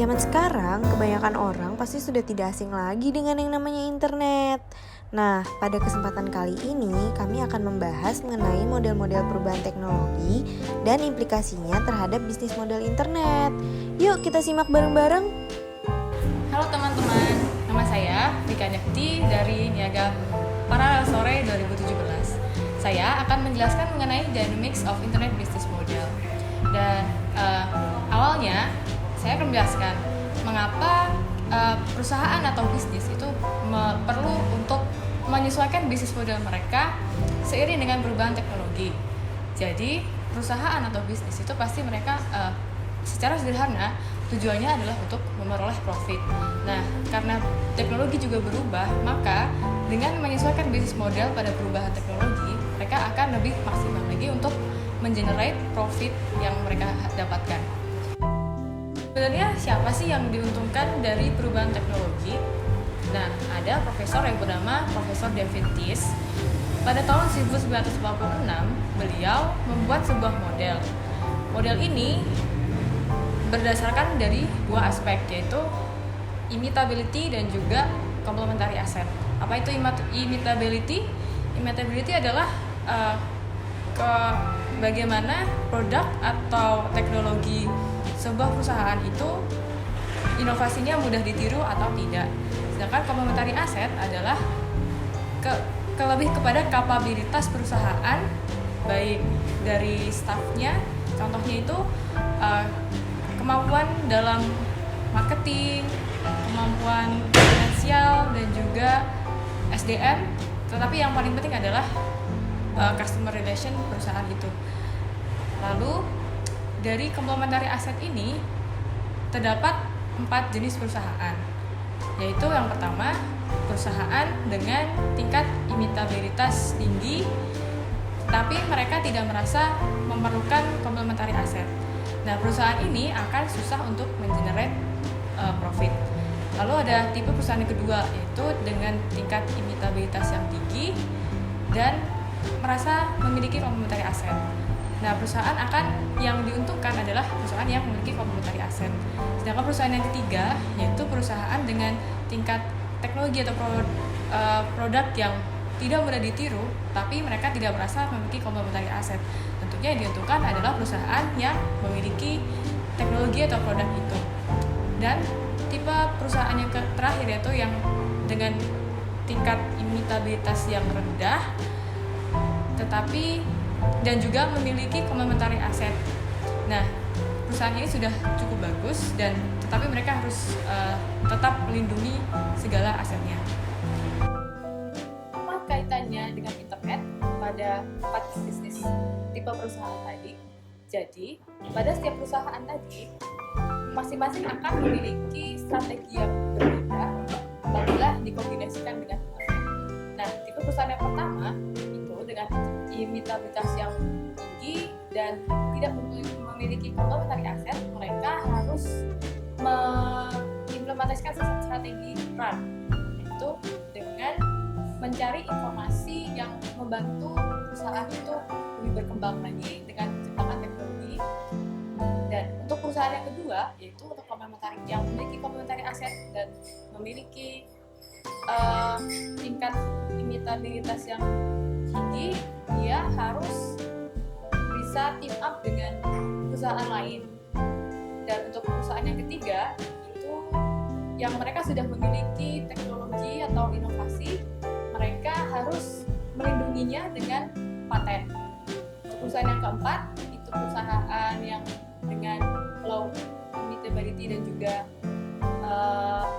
zaman sekarang, kebanyakan orang pasti sudah tidak asing lagi dengan yang namanya internet. Nah, pada kesempatan kali ini kami akan membahas mengenai model-model perubahan teknologi dan implikasinya terhadap bisnis model internet. Yuk kita simak bareng-bareng. Halo teman-teman, nama saya Vika Nefti dari Niaga Paralel Sore 2017. Saya akan menjelaskan mengenai Dynamics of Internet Business Model. Dan awalnya saya akan menjelaskan mengapa perusahaan atau bisnis itu perlu untuk menyesuaikan bisnis model mereka seiring dengan perubahan teknologi. Jadi perusahaan atau bisnis itu pasti mereka secara sederhana tujuannya adalah untuk memperoleh profit. Nah, karena teknologi juga berubah, maka dengan menyesuaikan bisnis model pada perubahan teknologi, mereka akan lebih maksimal lagi untuk mengenerate profit yang mereka dapatkan. Sebenarnya siapa sih yang diuntungkan dari perubahan teknologi? Nah, ada profesor yang bernama Profesor David Thies. Pada tahun 1946, beliau membuat sebuah model. Model ini berdasarkan dari dua aspek, yaitu imitability dan juga complementary asset. Apa itu imitability? Imitability adalah bagaimana produk atau teknologi sebuah perusahaan itu inovasinya mudah ditiru atau tidak. Sedangkan complementary asset adalah lebih kepada kapabilitas perusahaan, baik dari staffnya, contohnya itu kemampuan dalam marketing, kemampuan finansial, dan juga SDM. Tetapi yang paling penting adalah customer relation perusahaan itu. Lalu dari complementary asset ini terdapat 4 jenis perusahaan, yaitu yang pertama perusahaan dengan tingkat imitabilitas tinggi, tapi mereka tidak merasa memerlukan complementary asset. Nah, perusahaan ini akan susah untuk mengenerate profit. Lalu ada tipe perusahaan yang kedua, yaitu dengan tingkat imitabilitas yang tinggi dan merasa memiliki complementary asset. Nah, perusahaan yang diuntungkan adalah perusahaan yang memiliki complementary asset. Sedangkan perusahaan yang ketiga, yaitu perusahaan dengan tingkat teknologi atau produk yang tidak mudah ditiru, tapi mereka tidak merasa memiliki complementary asset. Tentunya yang diuntungkan adalah perusahaan yang memiliki teknologi atau produk itu. Dan tipe perusahaan yang terakhir, yaitu yang dengan tingkat imitabilitas yang rendah, tetapi dan juga memiliki complementary asset. Nah, perusahaan ini sudah cukup bagus dan tetapi mereka harus tetap melindungi segala asetnya. Apa kaitannya dengan internet pada 4 bisnis tipe perusahaan tadi? Jadi, pada setiap perusahaan tadi masing-masing akan memiliki strategi yang berbeda apabila dikombinasikan dengan internet. Nah, tipe perusahaan yang pertama itu dengan imitabilitas yang tinggi dan tidak memiliki complementary asset, mereka harus mengimplementasikan strategi run, yaitu dengan mencari informasi yang membantu perusahaan itu lebih berkembang lagi dengan menciptakan teknologi. Dan untuk perusahaan yang kedua, yaitu untuk complementary yang memiliki complementary asset dan memiliki tingkat imitabilitas yang tinggi, dia harus bisa team up dengan perusahaan lain. Dan untuk perusahaan yang ketiga, itu yang mereka sudah memiliki teknologi atau inovasi, mereka harus melindunginya dengan paten. Untuk perusahaan yang keempat, itu perusahaan yang dengan low imitability dan juga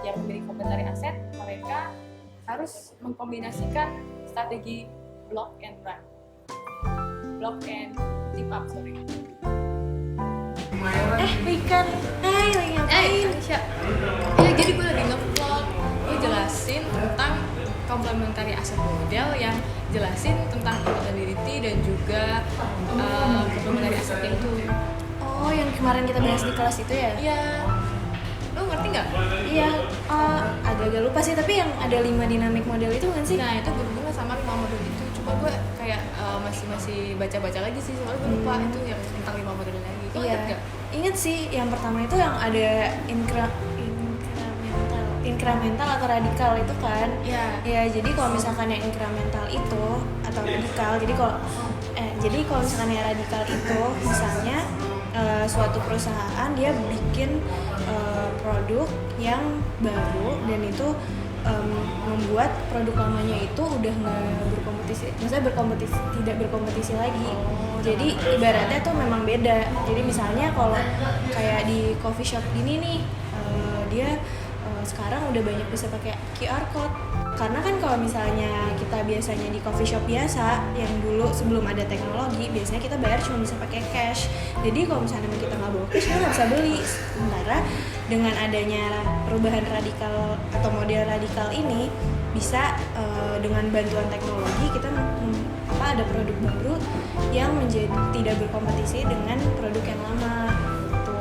yang memiliki complementary asset, mereka harus mengkombinasikan strategi block and team up, Wikan, lagi ngapain? Aisyah. Ya, jadi gue lagi nge-vlog, gue jelasin tentang complementary asset model, yang jelasin tentang imitability dan juga complementary assetnya itu. Oh, yang kemarin kita bahas di kelas itu ya? Iya. Lo ngerti nggak? Iya, agak-agak lupa sih, tapi yang ada 5 dynamic model itu kan sih? Nah, itu berhubungan sama 5 model itu. Cuma gue kayak masih baca-baca lagi sih, soalnya gue lupa itu yang tentang 5 model lagi. Lo ngerti nggak? Ingat sih, yang pertama itu yang ada incremental atau radikal itu kan. Ya, jadi kalau misalkan yang incremental itu atau radikal, jadi kalau misalkan yang radikal itu misalnya suatu perusahaan dia bikin produk yang baru dan itu membuat produk lamanya itu udah nggak berkompetisi, maksudnya tidak berkompetisi lagi. Jadi ibaratnya tuh memang beda. Jadi misalnya kalau kayak di coffee shop gini nih, dia sekarang udah banyak bisa pakai QR code. Karena kan kalau misalnya kita biasanya di coffee shop biasa yang dulu sebelum ada teknologi, biasanya kita bayar cuma bisa pakai cash. Jadi kalau misalnya kita nggak bawa cash, kita nggak bisa beli. Sementara dengan adanya perubahan radikal atau model radikal ini, bisa dengan bantuan teknologi kita ada produk baru yang menjadi tidak berkompetisi dengan produk yang lama. Gitu.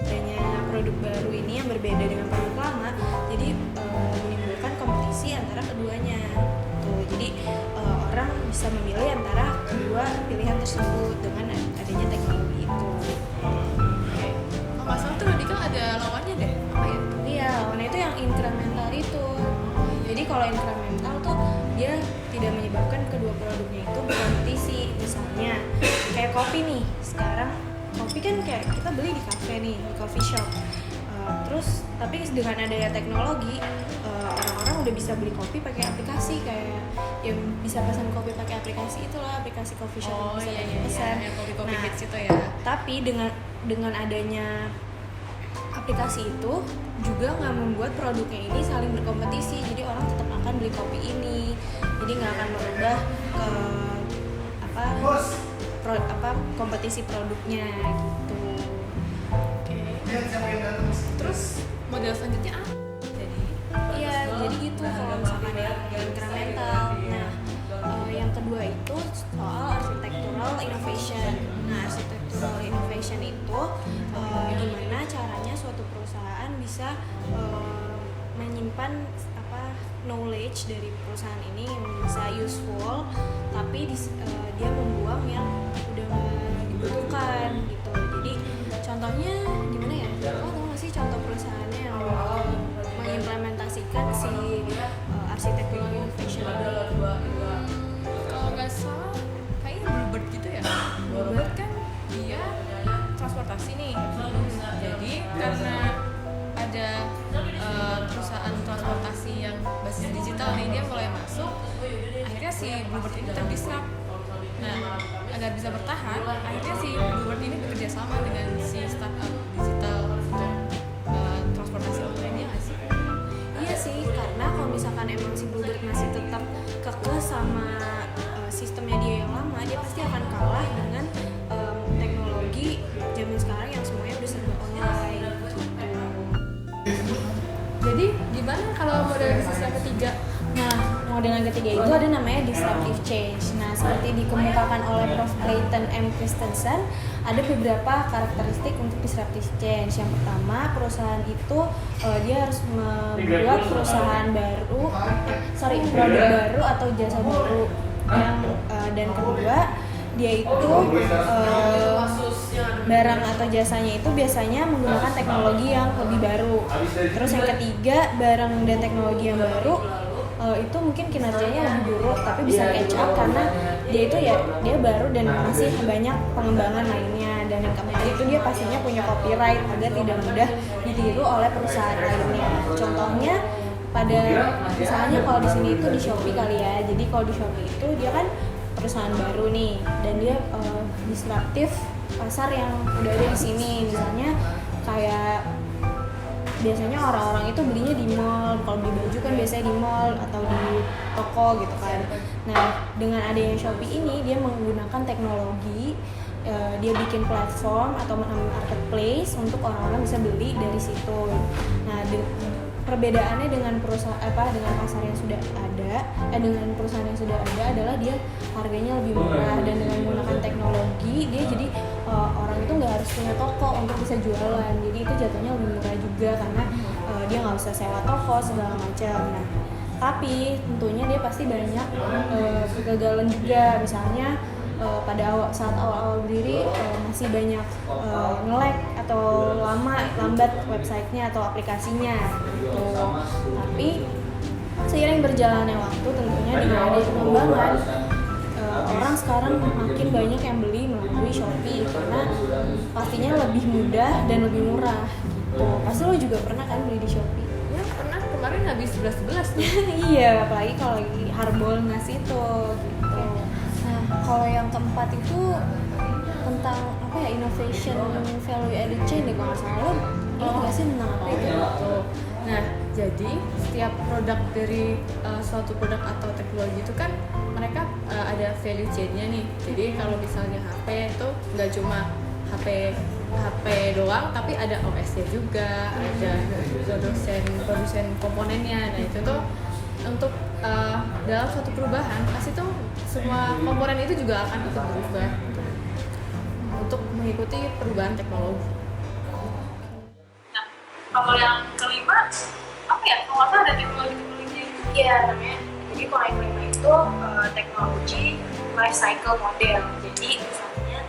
Adanya produk baru ini yang berbeda dengan produk lama, jadi menimbulkan kompetisi antara keduanya. Tuh, jadi orang bisa memilih antara kedua pilihan tersebut dengan adanya teknologi itu. Kalau nggak salah tuh radikal ada lawannya deh, apa ya? Iya, lawannya itu yang incremental itu. Jadi kalau incremental tuh dia tidak menyebabkan kedua produknya itu berkompetisi. Misalnya kayak kopi nih, sekarang kopi kan kayak kita beli di kafe nih, di coffee shop. Terus tapi dengan adanya teknologi, orang-orang udah bisa beli kopi pakai aplikasi, kayak yang bisa pesan kopi pakai aplikasi itulah, aplikasi coffee shop yang bisa pesan. Kopi mix itu ya. Tapi dengan adanya aplikasi itu juga nggak membuat produknya ini saling berkompetisi. Jadi orang tetap akan beli kopi ini. Jadi nggak akan merubah ke kompetisi produknya gitu. Terus model selanjutnya apa? Jadi gitu kalau misalkan yang incremental. Nah, yang kedua itu soal architectural innovation. Nah, architectural innovation itu gimana caranya suatu perusahaan bisa menyimpan knowledge dari perusahaan ini yang bisa useful, tapi dia membuang yang udah nggak dibutuhkan gitu. Jadi contohnya gimana ya? Lo tau nggak sih contoh perusahaannya yang mengimplementasikan si architectural innovation ini? Kalau nggak salah kayaknya Bluebird gitu ya. Bluebird kan dia transportasi nih. Jadi karena ada perusahaan transportasi yang basis digital nih, dia mulai masuk, akhirnya si Bluebird ini terdisrupt. Nah, agar bisa bertahan, akhirnya si Bluebird ini bekerja sama dengan si startup digital untuk transportasi online, ya nggak sih? Iya sih, karena kalau misalkan emang si Bluebird masih tetap kekeh sama sistemnya dia yang lama, dia pasti akan kalah dengan teknologi zaman sekarang yang semuanya udah serba online gitu. Jadi gimana kalau model bisnis yang ketiga? Nah, model yang ketiga itu ada namanya disruptive change. Nah, seperti dikemukakan oleh Prof. Clayton M. Christensen, ada beberapa karakteristik untuk disruptive change. Yang pertama, perusahaan itu dia harus membuat produk baru atau jasa baru. Dan kedua, dia itu barang atau jasanya itu biasanya menggunakan teknologi yang lebih baru. Terus yang ketiga, barang dan teknologi yang baru itu mungkin kinerjanya lebih buruk, tapi bisa catch up karena dia baru dan masih banyak pengembangan lainnya. Dan yang keempat itu dia pastinya punya copyright agar tidak mudah ditiru oleh perusahaan lainnya. Contohnya misalnya kalau di sini itu di Shopee kali ya. Jadi kalau di Shopee itu dia kan perusahaan baru nih, dan dia disruptif pasar yang udah ada di sini. Misalnya kayak biasanya orang-orang itu belinya di mall, kalau beli baju kan biasanya di mall atau di toko gitu kan. Nah, dengan adanya Shopee ini, dia menggunakan teknologi, dia bikin platform atau marketplace untuk orang-orang bisa beli dari situ. Nah, perbedaannya dengan dengan pasar yang sudah ada, dengan perusahaan yang sudah ada adalah dia harganya lebih murah, dan dengan menggunakan teknologi dia jadi orang itu nggak harus punya toko untuk bisa jualan. Jadi itu jatuhnya lebih murah juga karena dia nggak usah sewa toko segala macam. Nah, tapi tentunya dia pasti banyak kegagalan juga. Misalnya saat awal-awal berdiri masih banyak nge-lag atau lambat websitenya atau aplikasinya gitu. Tapi seiring berjalannya waktu tentunya dengan adanya pengembangan, orang sekarang makin banyak yang beli melalui Shopee karena pastinya lebih mudah dan lebih murah gitu. Pasti lo juga pernah kan beli di Shopee? Ya pernah, kemarin habis 11 nih. Iya, apalagi kalau lagi Harbolnas itu gitu. Nah, kalau yang keempat itu tentang apa ya, innovation value added chain deh kalau nggak salah. Lo nggak sih tentang apa itu? Nah, jadi setiap produk dari suatu produk atau teknologi itu kan mereka ada value chain-nya nih. Jadi kalau misalnya HP itu nggak cuma HP doang, tapi ada OS-nya juga, ada produsen komponennya. Nah itu tuh untuk dalam suatu perubahan pasti tuh semua komponen itu juga akan ikut berubah untuk mengikuti perubahan teknologi. Nah, kalau yang kelima apa ya? Kalau nggak salah ada teknologi. Iya, namanya. Jadi kalau yang kelima itu teknologi life cycle model. Jadi misalnya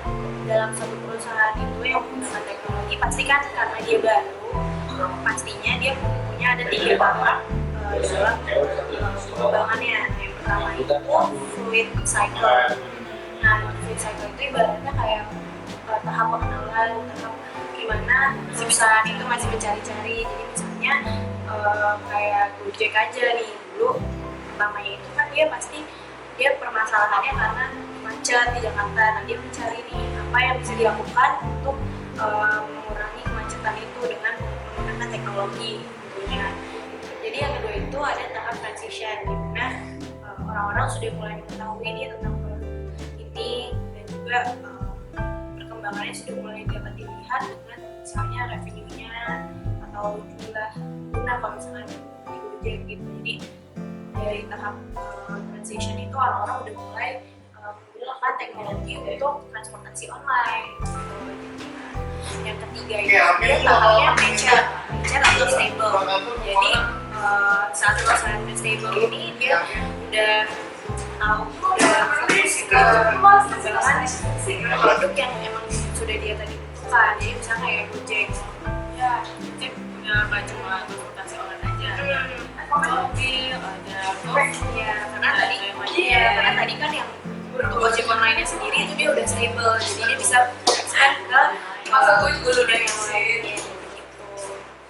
dalam satu perusahaan itu yang menggunakan teknologi pasti kan karena dia baru, pastinya dia punya ada 3 tahap dalam pengembangannya. Yang pertama itu fluid cycle. Nah, fluid cycle itu ibaratnya kayak tahap pengenalan, tahap gimana si perusahaan itu masih mencari-cari. Jadi misalnya kayak Gojek aja nih, dulu pertamanya itu kan dia permasalahannya karena macet di Jakarta. Nah, dia mencari nih apa yang bisa dilakukan untuk mengurangi kemacetan itu dengan menggunakan teknologi tentunya. Jadi yang kedua itu ada tahap transition, di mana orang-orang sudah mulai mengetahui dia tentang produk ini dan juga perkembangannya sudah mulai dapat dilihat dengan misalnya revenue-nya atau jumlah guna kalau misalnya di Gojek gitu. Jadi dari tahap transition itu orang-orang udah mulai menggunakan teknologi untuk transportasi online. Yang ketiga itu tahapnya mature atau stable. Jadi saat perusahaan stable ini dia udah fokus ke pengembangan produk yang emang sudah dia tadi butuhkan. Jadi misalnya kayak Gojek, ya Gojek punya nggak cuma transportasi online aja, mobil, ada Gojek, ya karena tadi kan yang untuk Gojek online-nya sendiri itu dia udah stable, jadi dia bisa expand ke guru dan yang lainnya gitu.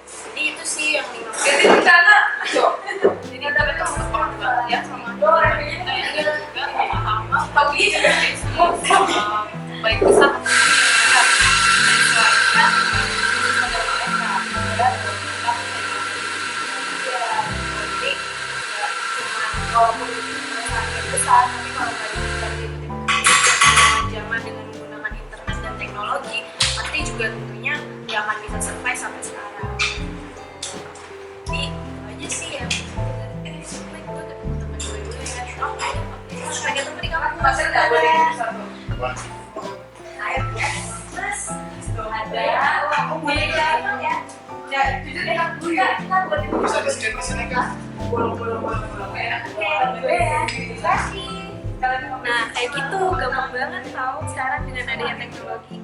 Jadi itu sih yang 5 jadi tapi kamu sekolah banget ya sama kita yang juga sama pagi baik besar walaupun besar, tapi kalau dari zaman dengan menggunakan internet dan teknologi, pasti juga tentunya nggak akan bisa survive sampai sekarang. Jadi itu aja sih ya. Sebenarnya gue ketemu temen gue dulu ya. Pengen ketemu di kampus. Masih nggak boleh satu. Ayo mas, ada. Aku boleh jalan ya. Ya, jujur ya, kita boleh bisa di sini kan? Boleh ya. Terima kasih. Nah, kayak gitu gampang banget tau sekarang dengan adanya teknologi.